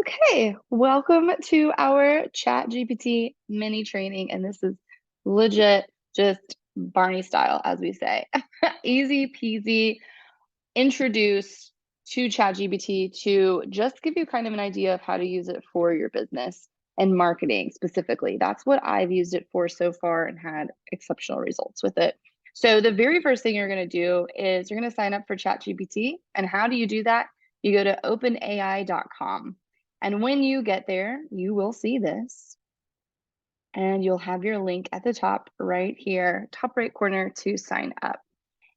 Okay, welcome to our ChatGPT mini training. And this is legit just Barney style, as we say. Easy peasy introduce to ChatGPT to just give you kind of an idea of how to use it for your business and marketing specifically. That's what I've used it for so far and had exceptional results with it. So the very first thing you're going to do is you're going to sign up for ChatGPT. And how do you do that? You go to openai.com. And when you get there, you will see this. And you'll have your link at the top right here, top right corner to sign up.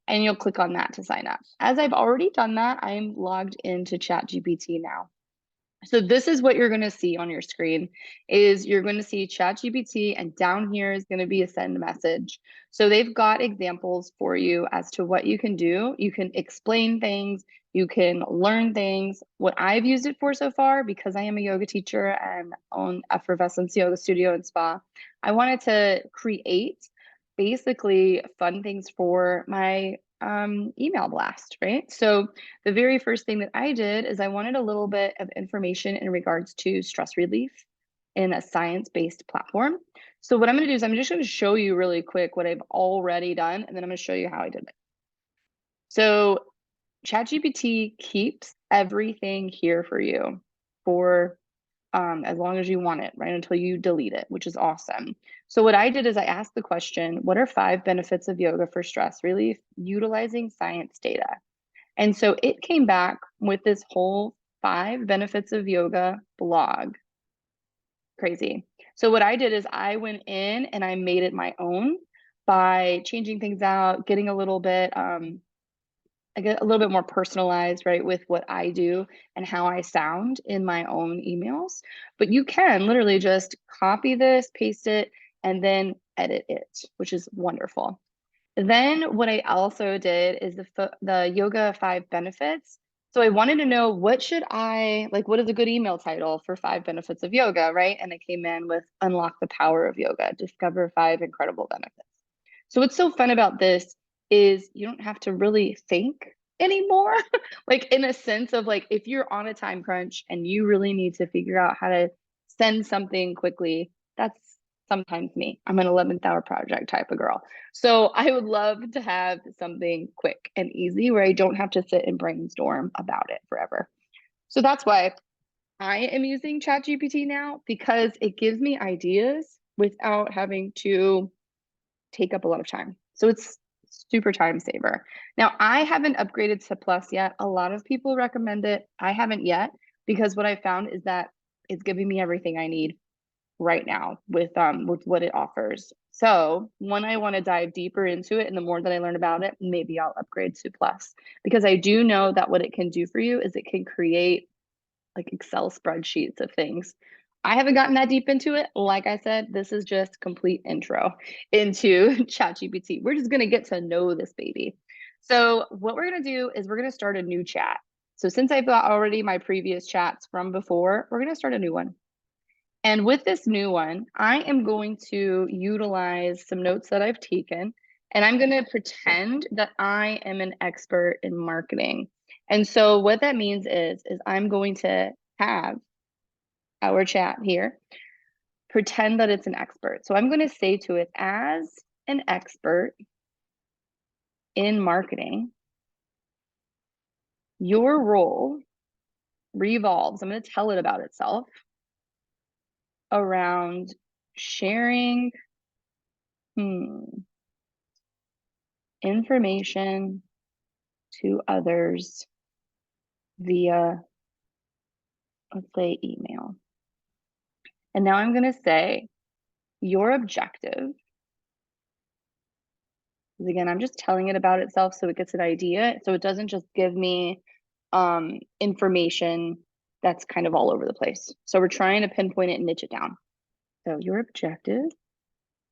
And you'll click on that to sign up. As I've already done that, I'm logged into ChatGPT now. So this is what you're going to see on your screen is you're going to see ChatGPT, and down here is going to be a send message. So they've got examples for you as to what you can do. You can explain things, you can learn things. What I've used it for so far, because I am a yoga teacher and own Effervescence Yoga Studio and Spa, I wanted to create basically fun things for my email blast, right? So the very first thing that I did is I wanted a little bit of information in regards to stress relief in a science-based platform. So what I'm going to do is I'm just going to show you really quick what I've already done, and then I'm going to show you how I did it. So ChatGPT keeps everything here for you for as long as you want it, right? Until you delete it, which is awesome. So what I did is I asked the question, what are 5 benefits of yoga for stress relief utilizing science data? And so it came back with this whole 5 benefits of yoga blog. Crazy. So what I did is I went in and I made it my own by changing things out, getting a little bit I get a little bit more personalized, right, with what I do and how I sound in my own emails. But you can literally just copy this, paste it, and then edit it, which is wonderful. Then what I also did is the yoga 5 benefits. So I wanted to know what should I like, what is a good email title for 5 benefits of yoga, right? And I came in with Unlock the Power of Yoga, discover 5 incredible benefits. So what's so fun about this is you don't have to really think anymore. Like in a sense of like if you're on a time crunch and you really need to figure out how to send something quickly, that's sometimes me. I'm an 11th hour project type of girl. So I would love to have something quick and easy where I don't have to sit and brainstorm about it forever. So that's why I am using ChatGPT now, because it gives me ideas without having to take up a lot of time. So it's super time saver. Now, I haven't upgraded to Plus yet. A lot of people recommend it. I haven't yet, because what I found is that it's giving me everything I need right now with what it offers. So when I want to dive deeper into it and the more that I learn about it, maybe I'll upgrade to Plus, because I do know that what it can do for you is it can create like Excel spreadsheets of things. I haven't gotten that deep into it. Like I said, this is just complete intro into ChatGPT. We're just going to get to know this baby. So what we're going to do is we're going to start a new chat. So since I've got already my previous chats from before, we're going to start a new one. And with this new one, I am going to utilize some notes that I've taken, and I'm going to pretend that I am an expert in marketing. And so what that means is I'm going to have our chat here pretend that it's an expert. So I'm going to say to it, as an expert in marketing, your role revolves, I'm going to tell it about itself, around sharing information to others via, let's say, email. And now I'm going to say your objective, because again, I'm just telling it about itself so it gets an idea. So it doesn't just give me information that's kind of all over the place. So we're trying to pinpoint it and niche it down. So your objective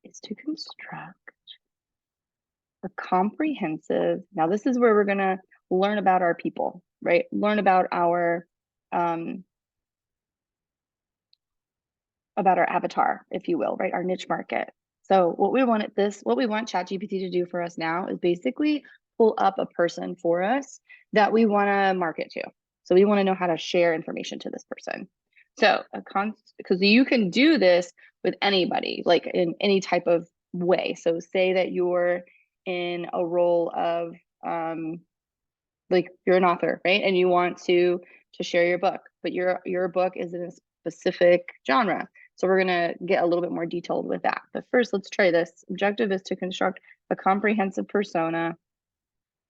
is to construct a comprehensive, now this is where we're going to learn about our people, right? Learn about our avatar, if you will, right? Our niche market. So what we want ChatGPT to do for us now is basically pull up a person for us that we want to market to. So we want to know how to share information to this person. So because you can do this with anybody, like in any type of way. So say that you're in a role of like you're an author, right? And you want to share your book, but your book is in a specific genre. So we're gonna get a little bit more detailed with that. But first, let's try this. Objective is to construct a comprehensive persona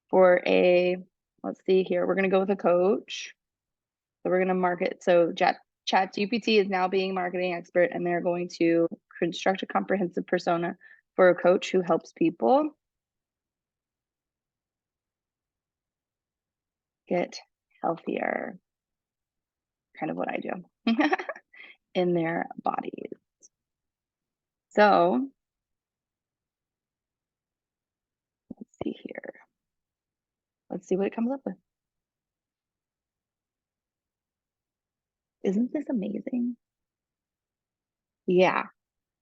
for let's see here. We're gonna go with a coach. So we're gonna market. So ChatGPT is now being marketing expert, and they're going to construct a comprehensive persona for a coach who helps people get healthier. Kind of what I do in their bodies. So let's see here. Let's see what it comes up with. Isn't this amazing? Yeah,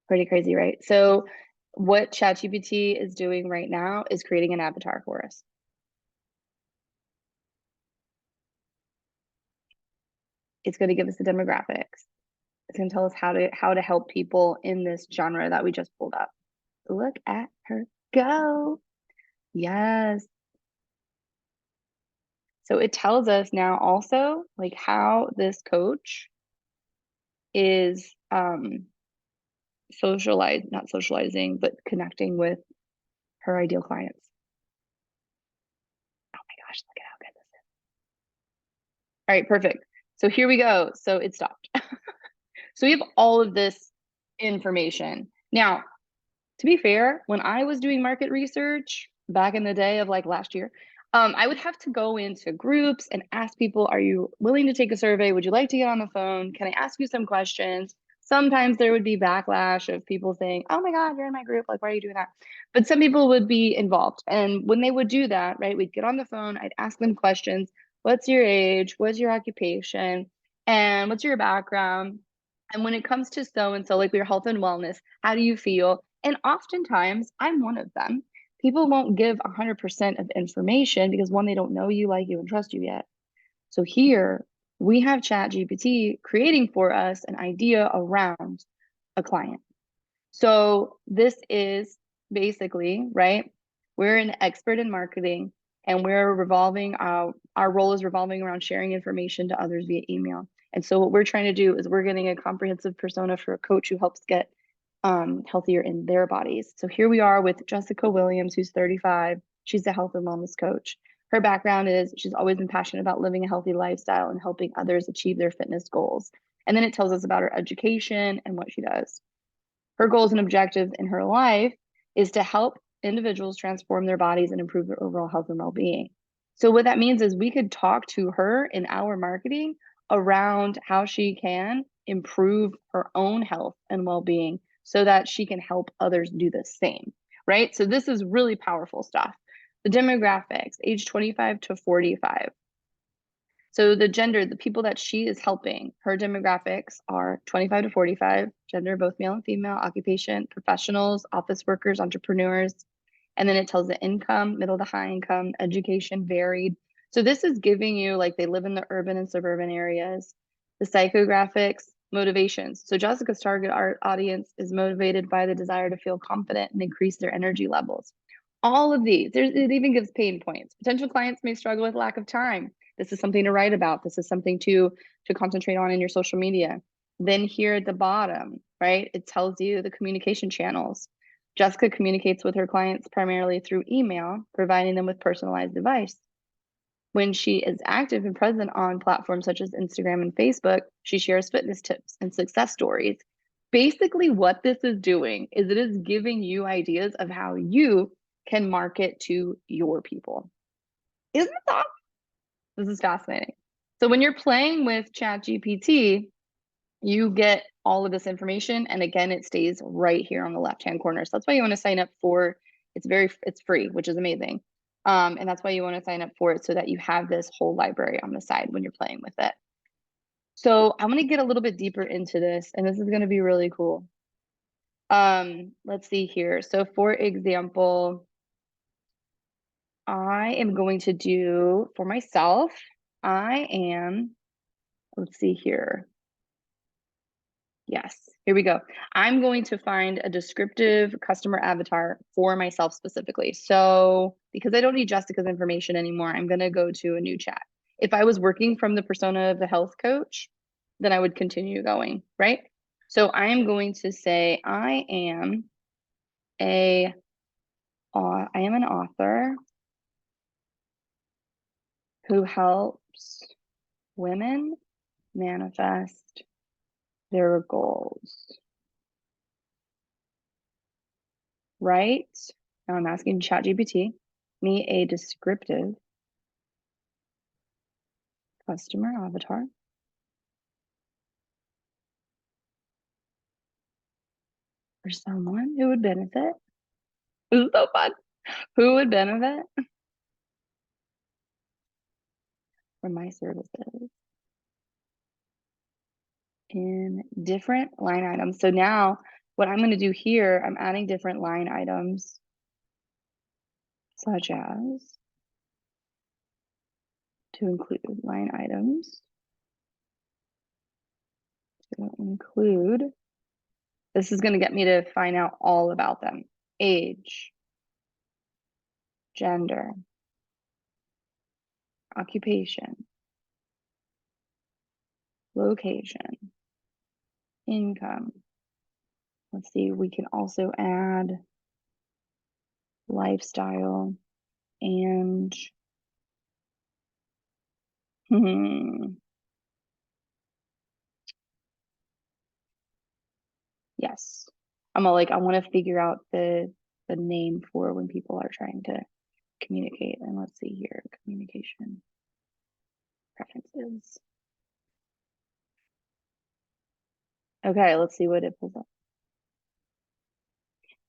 pretty crazy, right? So what ChatGPT is doing right now is creating an avatar for us. It's going to give us the demographics. It's going to tell us how to help people in this genre that we just pulled up. Look at her go. Yes. So it tells us now also like how this coach is not socializing, but connecting with her ideal clients. Oh my gosh, look at how good this is. All right, perfect. So here we go. So it stopped. So we have all of this information. Now, to be fair, when I was doing market research back in the day of like last year, I would have to go into groups and ask people, are you willing to take a survey? Would you like to get on the phone? Can I ask you some questions? Sometimes there would be backlash of people saying, oh my God, you're in my group. Like, why are you doing that? But some people would be involved. And when they would do that, right, we'd get on the phone, I'd ask them questions. What's your age? What's your occupation? And what's your background? And when it comes to so and so, like your health and wellness, how do you feel? And oftentimes, I'm one of them. People won't give 100% of information because one, they don't know you, like you, and trust you yet. So here we have ChatGPT creating for us an idea around a client. So this is basically, right? We're an expert in marketing and our role is revolving around sharing information to others via email. And so what we're trying to do is we're getting a comprehensive persona for a coach who helps get healthier in their bodies. So here we are with Jessica Williams, who's 35. She's a health and wellness coach. Her background is she's always been passionate about living a healthy lifestyle and helping others achieve their fitness goals. And then it tells us about her education and what she does. Her goals and objectives in her life is to help individuals transform their bodies and improve their overall health and well-being. So what that means is we could talk to her in our marketing around how she can improve her own health and well-being so that she can help others do the same, right? So this is really powerful stuff. The demographics, age 25 to 45. So the gender, the people that she is helping, her demographics are 25 to 45, gender, both male and female, occupation, professionals, office workers, entrepreneurs. And then it tells the income, middle to high income, education, varied. So this is giving you like they live in the urban and suburban areas. The psychographics, motivations. So Jessica's target audience is motivated by the desire to feel confident and increase their energy levels. All of these, it even gives pain points. Potential clients may struggle with lack of time. This is something to write about. This is something to concentrate on in your social media. Then here at the bottom, right, it tells you the communication channels. Jessica communicates with her clients primarily through email, providing them with personalized advice. When she is active and present on platforms such as Instagram and Facebook, she shares fitness tips and success stories. Basically, what this is doing is it is giving you ideas of how you can market to your people. Isn't this awesome? This is fascinating. So when you're playing with ChatGPT, you get all of this information. And again, it stays right here on the left-hand corner. So that's why you want to sign up for, it's free, which is amazing. And that's why you want to sign up for it so that you have this whole library on the side when you're playing with it. So I'm going to get a little bit deeper into this, and this is going to be really cool. Let's see here. So for example, I am going to do for myself, let's see here. Yes, here we go. I'm going to find a descriptive customer avatar for myself specifically. So because I don't need Jessica's information anymore, I'm going to go to a new chat. If I was working from the persona of the health coach, then I would continue going, right? So I am going to say I am an author who helps women manifest their goals. Right? Now I'm asking ChatGPT, me a descriptive customer avatar for someone who would benefit. This is so fun. Who would benefit from my services in different line items? So now what I'm going to do here, I'm adding different line items such as to include line items to include. This is going to get me to find out all about them. Age, gender, occupation, location, income. Let's see, we can also add lifestyle and yes. I want to figure out the name for when people are trying to communicate. And let's see here, communication preferences. Okay, let's see what it pulls up.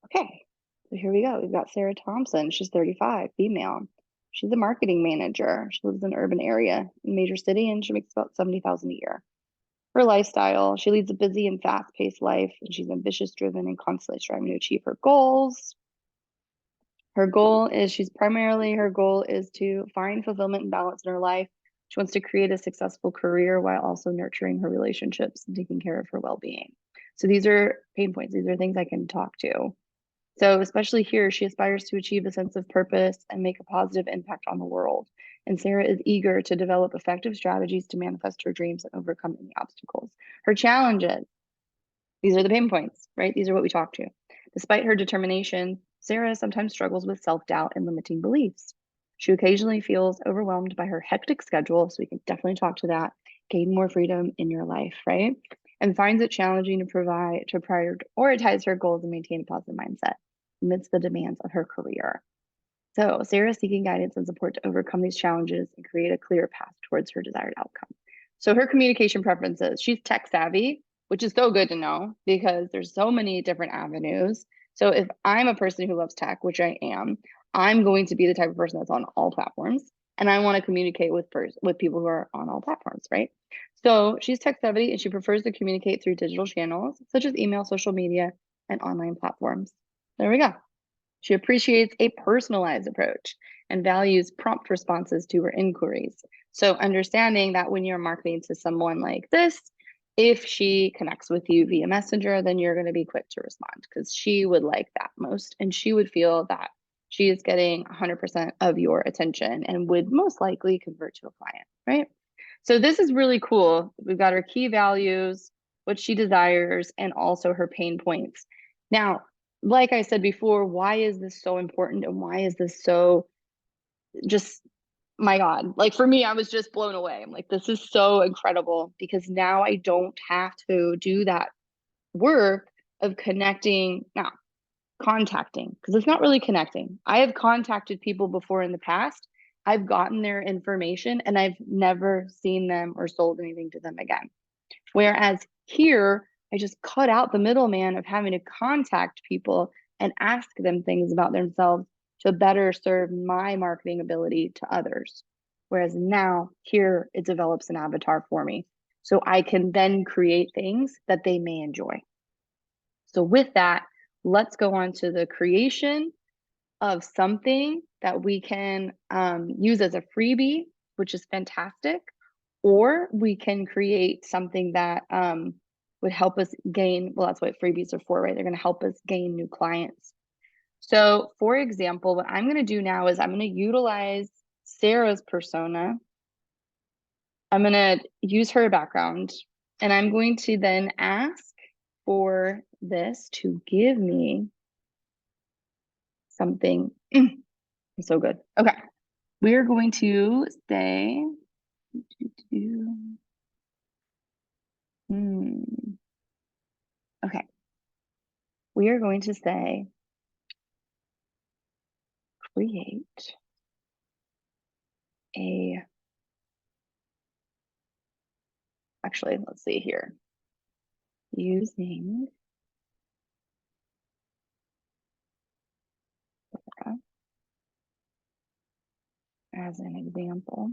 Okay, so here we go. We've got Sarah Thompson. She's 35, female. She's a marketing manager. She lives in an urban area in a major city, and she makes about 70,000 a year. Her lifestyle, she leads a busy and fast-paced life, and she's ambitious, driven, and constantly striving to achieve her goals. Her goal is to find fulfillment and balance in her life. She wants to create a successful career while also nurturing her relationships and taking care of her well-being. So these are pain points. These are things I can talk to. So especially here, she aspires to achieve a sense of purpose and make a positive impact on the world. And Sarah is eager to develop effective strategies to manifest her dreams and overcome any obstacles. Her challenges, these are the pain points, right? These are what we talk to. Despite her determination, Sarah sometimes struggles with self-doubt and limiting beliefs. She occasionally feels overwhelmed by her hectic schedule, so we can definitely talk to that. Gain more freedom in your life, right? And finds it challenging to prioritize her goals and maintain a positive mindset amidst the demands of her career. So Sarah is seeking guidance and support to overcome these challenges and create a clear path towards her desired outcome. So her communication preferences, she's tech savvy, which is so good to know because there's so many different avenues. So if I'm a person who loves tech, which I am, I'm going to be the type of person that's on all platforms, and I want to communicate with people who are on all platforms, right? So she's tech savvy and she prefers to communicate through digital channels such as email, social media, and online platforms. There we go. She appreciates a personalized approach and values prompt responses to her inquiries. So understanding that when you're marketing to someone like this, if she connects with you via Messenger, then you're going to be quick to respond because she would like that most. And she would feel that she is getting 100% of your attention and would most likely convert to a client, right? So this is really cool. We've got her key values, what she desires, and also her pain points. Now, like I said before, why is this so important and why is this so just, my God, like for me, I was just blown away. I'm like, this is so incredible because now I don't have to do that work of contacting, because it's not really connecting. I have contacted people before in the past. I've gotten their information and I've never seen them or sold anything to them again. Whereas here, I just cut out the middleman of having to contact people and ask them things about themselves to better serve my marketing ability to others. Whereas now, here, it develops an avatar for me. So I can then create things that they may enjoy. So with that, let's go on to the creation of something that we can use as a freebie, which is fantastic, or we can create something that would help us gain, well, that's what freebies are for, right? They're going to help us gain new clients. So for example, what I'm going to do now is I'm going to utilize Sarah's persona. I'm going to use her background, and I'm going to then ask for this to give me something. So good. Okay. We are going to say, okay. We are going to say, create a, actually, let's see here. Using as an example,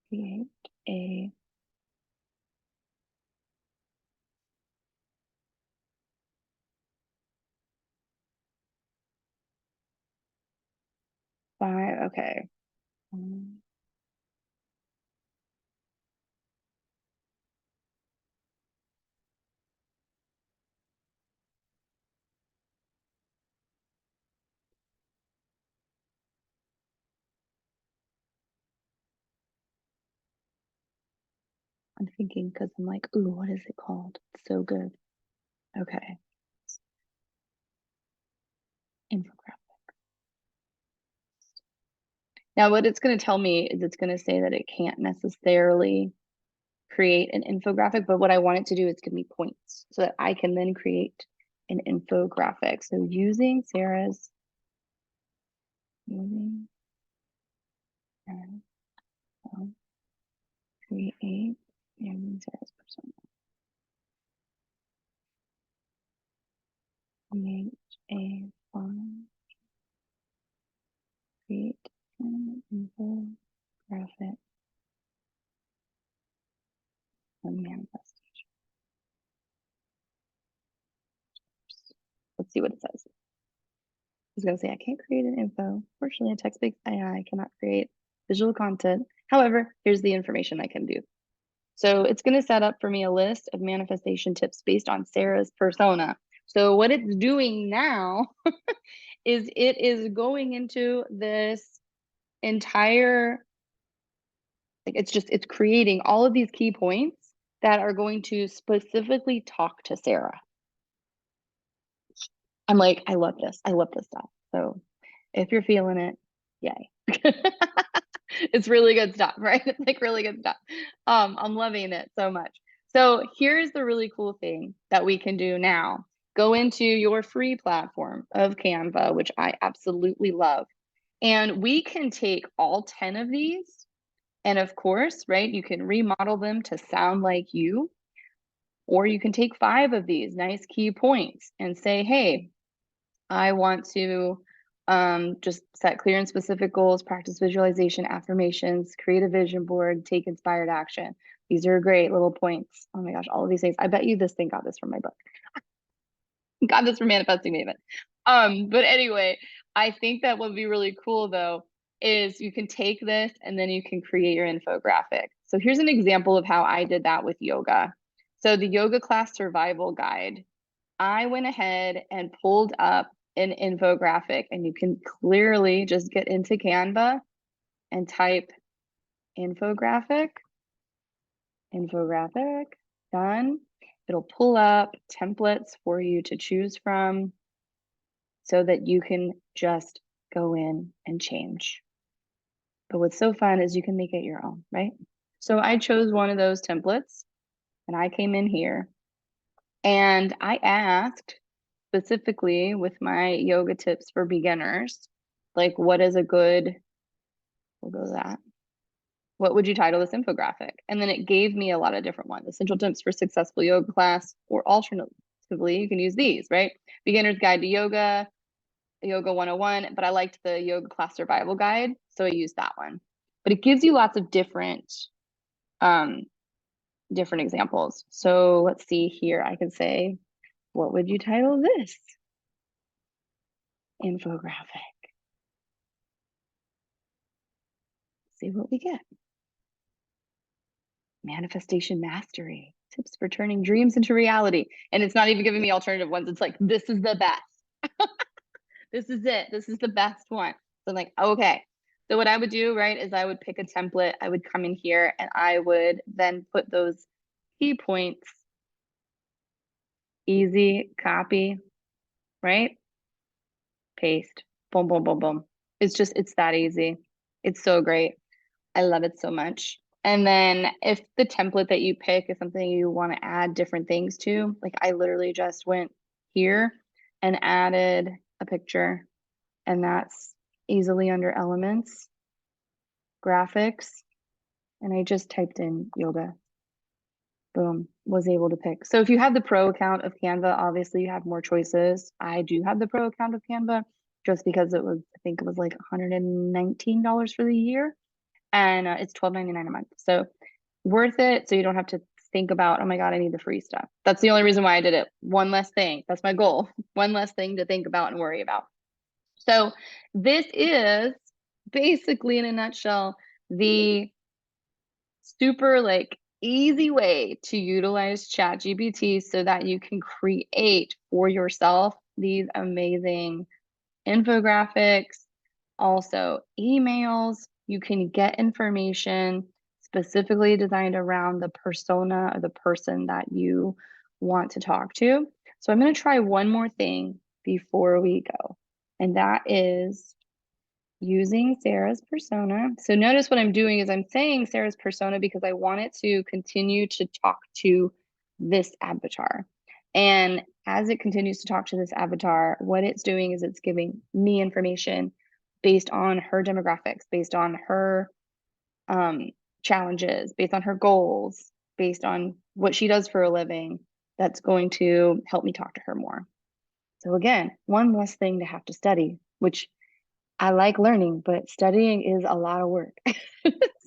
create a okay. I'm thinking because I'm like, ooh, what is it called? It's so good. Okay. Infographic. Now, what it's going to tell me is it's going to say that it can't necessarily create an infographic, but what I want it to do is give me points so that I can then create an infographic. So using Sarah's, create using Sarah's persona. Create a fun, create an infographic and manifestation. Let's see what it says. It's going to say, I can't create an info. Fortunately, a text-based AI cannot create visual content. However, here's the information I can do. So it's going to set up for me a list of manifestation tips based on Sarah's persona. So what it's doing now is it is going into this entire, like it's creating all of these key points that are going to specifically talk to Sarah. I'm like, I love this. I love this stuff. So if you're feeling it, yay. It's really good stuff, right? It's like really good stuff. I'm loving it so much. So here's the really cool thing that we can do now. Go into your free platform of Canva, which I absolutely love. And we can take all 10 of these. And of course, right, you can remodel them to sound like you. Or you can take 5 of these nice key points and say, hey, I want to just set clear and specific goals, practice visualization, affirmations, create a vision board, take inspired action. These are great little points. Oh my gosh, all of these things. I bet you this thing got this from my book. Got this from Manifesting Maven. But anyway, I think that what would be really cool though is you can take this and then you can create your infographic. So here's an example of how I did that with yoga. So the yoga class survival guide, I went ahead and pulled up an infographic, and you can clearly just get into Canva and type infographic, done. It'll pull up templates for you to choose from so that you can just go in and change. But what's so fun is you can make it your own, right? So I chose one of those templates and I came in here and I asked specifically with my yoga tips for beginners, like what is a good, we'll go that. What would you title this infographic? And then it gave me a lot of different ones. Essential tips for successful yoga class, or alternatively, you can use these, right? Beginner's Guide to Yoga, Yoga 101, but I liked the Yoga Class Survival Guide, so I used that one. But it gives you lots of different examples. So let's see here. I can say, what would you title this infographic? See what we get. manifestation mastery, tips for turning dreams into reality. And it's not even giving me alternative ones. It's like, this is the best. This is it. This is the best one. So I'm like, okay. So what I would do, right, is I would pick a template. I would come in here and I would then put those key points, easy, copy, right? Paste, boom, boom, boom, boom. It's that easy. It's so great. I love it so much. And then if the template that you pick is something you want to add different things to, like I literally just went here and added a picture, and that's easily under elements, graphics, and I just typed in yoga. Boom, was able to pick. So if you have the pro account of Canva, obviously you have more choices. I do have the pro account of Canva just because it was, I think it was like $119 for the year, and it's $12.99 a month. So worth it. So you don't have to think about, oh my God, I need the free stuff. That's the only reason why I did it. One less thing. That's my goal. One less thing to think about and worry about. So this is basically in a nutshell, the super like easy way to utilize ChatGPT so that you can create for yourself these amazing infographics, also emails. You can get information specifically designed around the persona or the person that you want to talk to. So I'm going to try one more thing before we go, and that is using Sarah's persona. So notice what I'm doing is I'm saying Sarah's persona because I want it to continue to talk to this avatar. And as it continues to talk to this avatar, what it's doing is it's giving me information based on her demographics, based on her challenges, based on her goals, based on what she does for a living. That's going to help me talk to her more. So again, one less thing to have to study, which I like learning, but studying is a lot of work.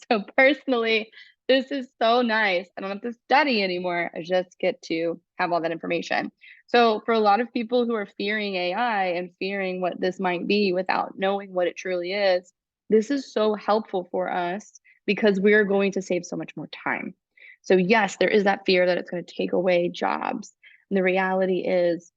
So personally, this is so nice. I don't have to study anymore. I just get to have all that information. So for a lot of people who are fearing AI and fearing what this might be without knowing what it truly is, this is so helpful for us because we're going to save so much more time. So yes, there is that fear that it's going to take away jobs. And the reality is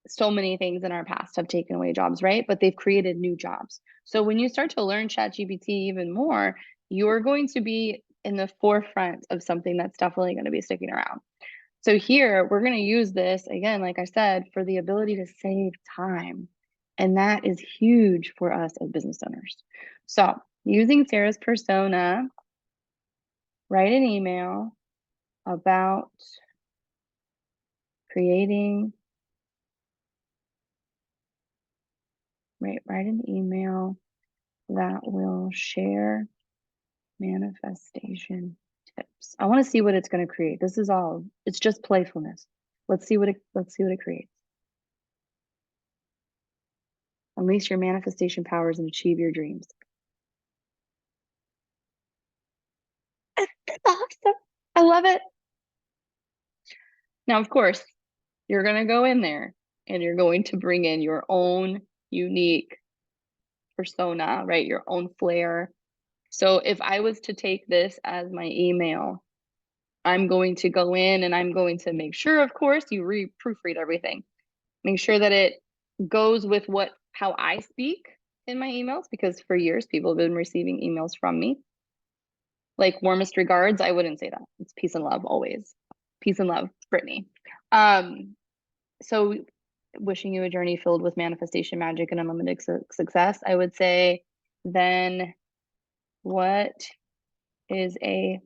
so many things in our past have taken away jobs, right? But they've created new jobs. So when you start to learn ChatGPT even more, you're going to be in the forefront of something that's definitely going to be sticking around. So here, we're going to use this, again, like I said, for the ability to save time. And that is huge for us as business owners. So using Sarah's persona, write an email about creating, write an email that will share manifestation tips. I want to see what it's going to create. This is all, it's just playfulness. Let's see what it creates. Unleash your manifestation powers and achieve your dreams. That's awesome. I love it. Now, of course, you're going to go in there and you're going to bring in your own unique persona, right? Your own flair. So if I was to take this as my email, I'm going to go in and I'm going to make sure, of course, you proofread everything. Make sure that it goes with how I speak in my emails, because for years people have been receiving emails from me. Like warmest regards, I wouldn't say that. It's peace and love always. Peace and love, Brittney. So wishing you a journey filled with manifestation magic and unlimited success. I would say, then what is a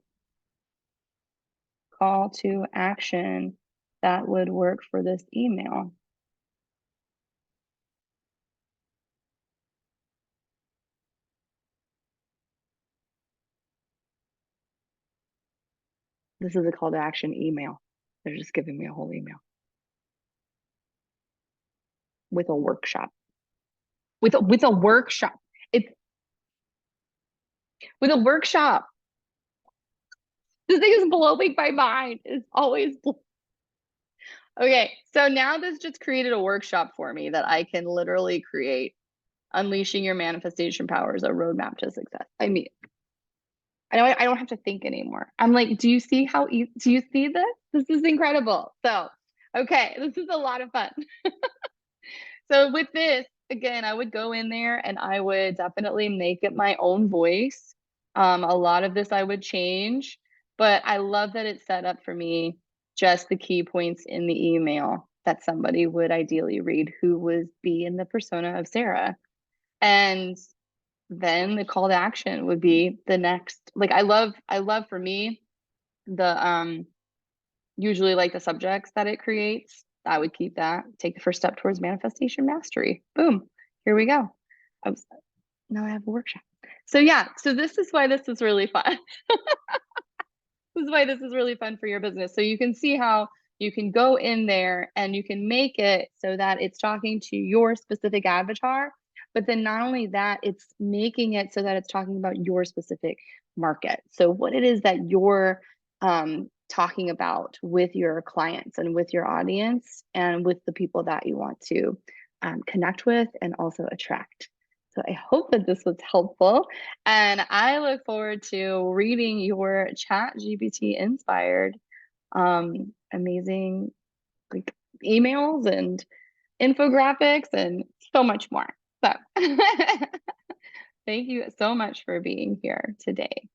call to action that would work for this email? This is a call to action email. They're just giving me a whole email with a workshop. With a workshop. It's with a workshop. This thing is blowing my mind. It's always okay. So now this just created a workshop for me that I can literally create. Unleashing your manifestation powers, a roadmap to success. I mean, I don't have to think anymore. I'm like, do you see how easy, do you see this? This is incredible. So, okay, this is a lot of fun. So with this, again, I would go in there and I would definitely make it my own voice. A lot of this I would change, but I love that it's set up for me just the key points in the email that somebody would ideally read who would be in the persona of Sarah. And then the call to action would be the next, like I love for me the usually like the subjects that it creates. I would keep that. Take the first step towards manifestation mastery. Boom. Here we go. I was, now I have a workshop. So yeah, so this is why this is really fun. This is why this is really fun for your business. So you can see how you can go in there and you can make it so that it's talking to your specific avatar. But then not only that, it's making it so that it's talking about your specific market. So what it is that you're talking about with your clients and with your audience and with the people that you want to connect with and also attract. So I hope that this was helpful. And I look forward to reading your ChatGPT inspired amazing like emails and infographics and so much more. So thank you so much for being here today.